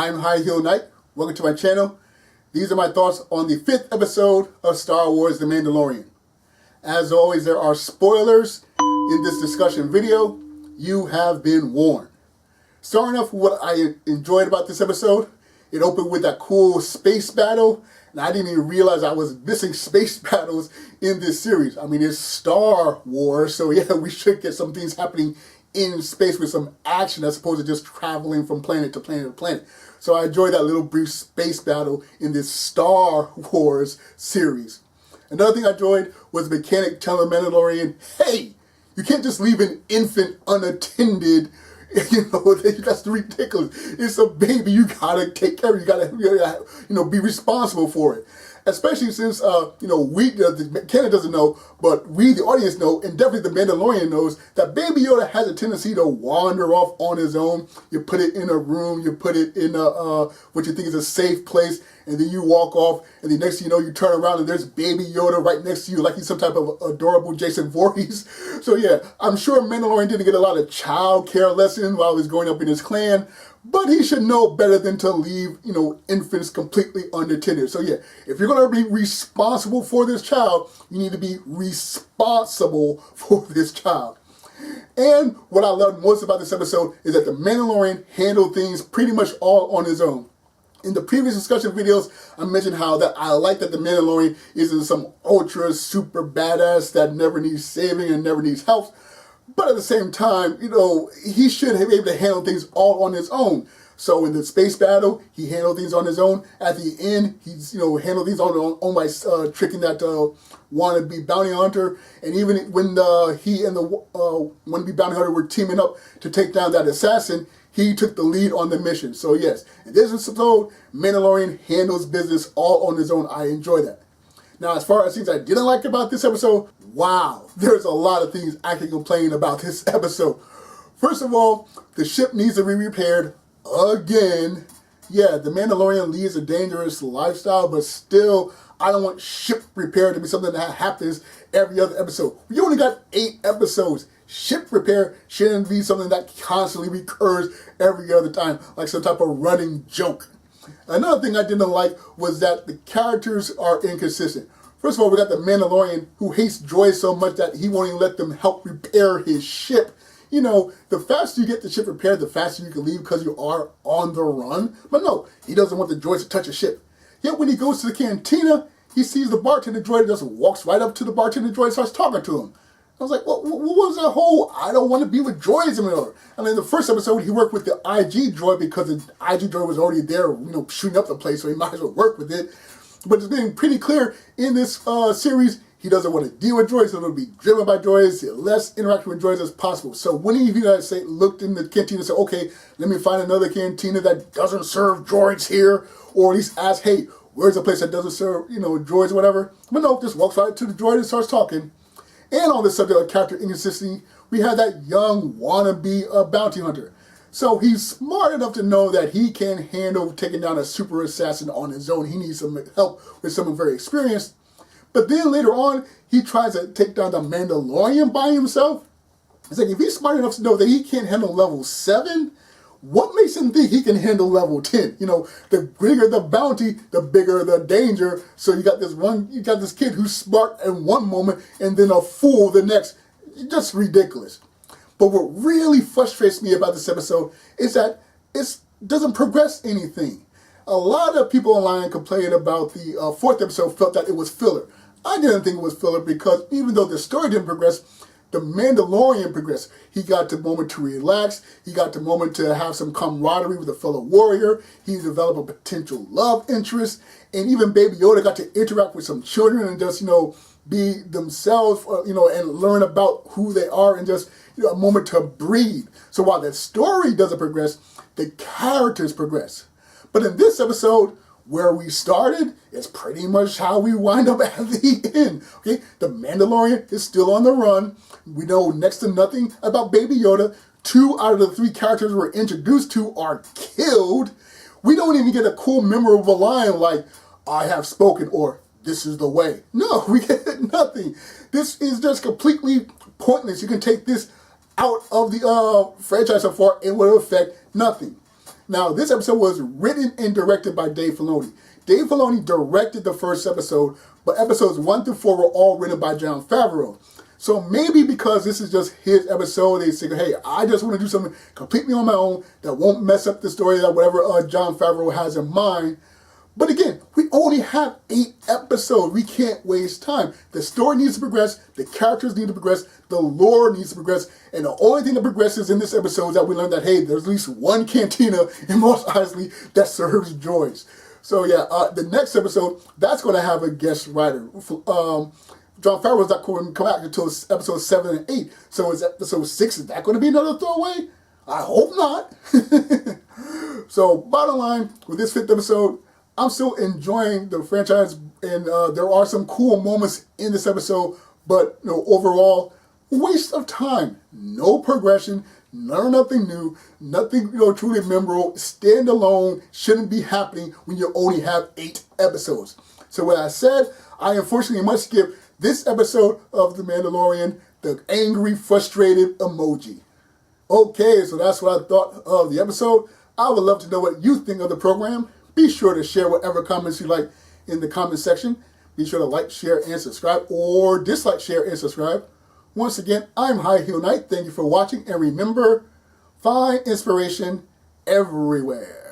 I'm High Heel Knight. Welcome to my channel. These are my thoughts on the 5th episode of Star Wars The Mandalorian. As always, there are spoilers in this discussion video. You have been warned. Starting off with what I enjoyed about this episode, it opened with that cool space battle, and I didn't even realize I was missing space battles in this series. I mean, it's Star Wars, so yeah, we should get some things happening in space with some action as opposed to just traveling from planet to planet to planet. So I enjoyed that little brief space battle in this Star Wars series. Another thing I enjoyed was the mechanic telling Mandalorian, hey, you can't just leave an infant unattended. You know, that's ridiculous. It's a baby. You gotta take care of it. You gotta be responsible for it. Especially since, we, the canon doesn't know, but we, the audience, know, and definitely the Mandalorian knows, that Baby Yoda has a tendency to wander off on his own. You put it in a room, you put it in what you think is a safe place, and then you walk off, and the next thing you know, you turn around and there's Baby Yoda right next to you, like he's some type of adorable Jason Voorhees. So yeah, I'm sure Mandalorian didn't get a lot of child care lessons while he was growing up in his clan, but he should know better than to leave, infants completely unattended. So yeah, if you're going to be responsible for this child, you need to be responsible for this child. And what I loved most about this episode is that the Mandalorian handled things pretty much all on his own. In the previous discussion videos, I mentioned how that I like that the Mandalorian isn't some ultra super badass that never needs saving and never needs help. But at the same time, he should be able to handle things all on his own. So in the space battle, he handled things on his own. At the end, he's handled things on his own by tricking that wannabe bounty hunter. And even when he and the wannabe bounty hunter were teaming up to take down that assassin, he took the lead on the mission. So yes, in this episode, Mandalorian handles business all on his own. I enjoy that. Now, as far as things I didn't like about this episode, wow, there's a lot of things I can complain about this episode. First of all, the ship needs to be repaired again. Yeah, the Mandalorian leads a dangerous lifestyle, but still, I don't want ship repair to be something that happens every other episode. We only got 8 episodes. Ship repair shouldn't be something that constantly recurs every other time, like some type of running joke. Another thing I didn't like was that the characters are inconsistent. First of all, we got the Mandalorian who hates droids so much that he won't even let them help repair his ship. The faster you get the ship repaired, the faster you can leave because you are on the run. But no, he doesn't want the droids to touch his ship. Yet when he goes to the cantina, he sees the bartender droid and just walks right up to the bartender droid and starts talking to him. I was like, what was that whole, I don't want to be with droids anymore? And in the first episode, he worked with the IG droid because the IG droid was already there, shooting up the place, so he might as well work with it. But it's being pretty clear in this series, he doesn't want to deal with droids, so he'll be driven by droids, less interaction with droids as possible. So when he looked in the cantina and said, okay, let me find another cantina that doesn't serve droids here, or at least ask, hey, where's a place that doesn't serve, droids or whatever? But no, just walks right to the droid and starts talking. And on the subject of character inconsistency, we have that young wannabe bounty hunter. So he's smart enough to know that he can't handle taking down a super assassin on his own. He needs some help with someone very experienced. But then later on, he tries to take down the Mandalorian by himself. It's like, if he's smart enough to know that he can't handle level 7, what makes him think he can handle level 10? The bigger the bounty, the bigger the danger. So you got this kid who's smart in one moment and then a fool the next. Just ridiculous. But what really frustrates me about this episode is that it doesn't progress anything. A lot of people online complaining about the 4th episode felt that it was filler. I didn't think it was filler because even though the story didn't progress, the Mandalorian progressed. He got the moment to relax. He got the moment to have some camaraderie with a fellow warrior. He developed a potential love interest. And even Baby Yoda got to interact with some children and just, be themselves, and learn about who they are and just, a moment to breathe. So while the story doesn't progress, the characters progress. But in this episode, where we started is pretty much how we wind up at the end. Okay, the Mandalorian is still on the run. We know next to nothing about Baby Yoda. 2 out of the 3 characters we're introduced to are killed. We don't even get a cool, memorable line like, I have spoken, or this is the way. No, we get nothing. This is just completely pointless. You can take this out of the franchise so far, it will affect nothing. Now, this episode was written and directed by Dave Filoni. Dave Filoni directed the first episode, but episodes 1 through 4 were all written by Jon Favreau. So maybe because this is just his episode, they say, hey, I just want to do something completely on my own that won't mess up the story that whatever Jon Favreau has in mind. But again, we only have 8 episodes. We can't waste time. The story needs to progress. The characters need to progress. The lore needs to progress. And the only thing that progresses in this episode is that we learn that, hey, there's at least one cantina in Mos Eisley that serves joys. So yeah, the next episode, that's going to have a guest writer. Jon Favreau's not going to come out until episode 7 and 8. So is episode 6, is that going to be another throwaway? I hope not. So bottom line, with this 5th episode, I'm still enjoying the franchise, and there are some cool moments in this episode, but overall, waste of time. No progression, nothing new, nothing truly memorable, standalone, shouldn't be happening when you only have 8 episodes. So with that said, I unfortunately must skip this episode of The Mandalorian, the angry, frustrated emoji. Okay, so that's what I thought of the episode. I would love to know what you think of the program. Be sure to share whatever comments you like in the comment section. Be sure to like, share, and subscribe, or dislike, share, and subscribe. Once again, I'm High Heel Knight. Thank you for watching, and remember, find inspiration everywhere.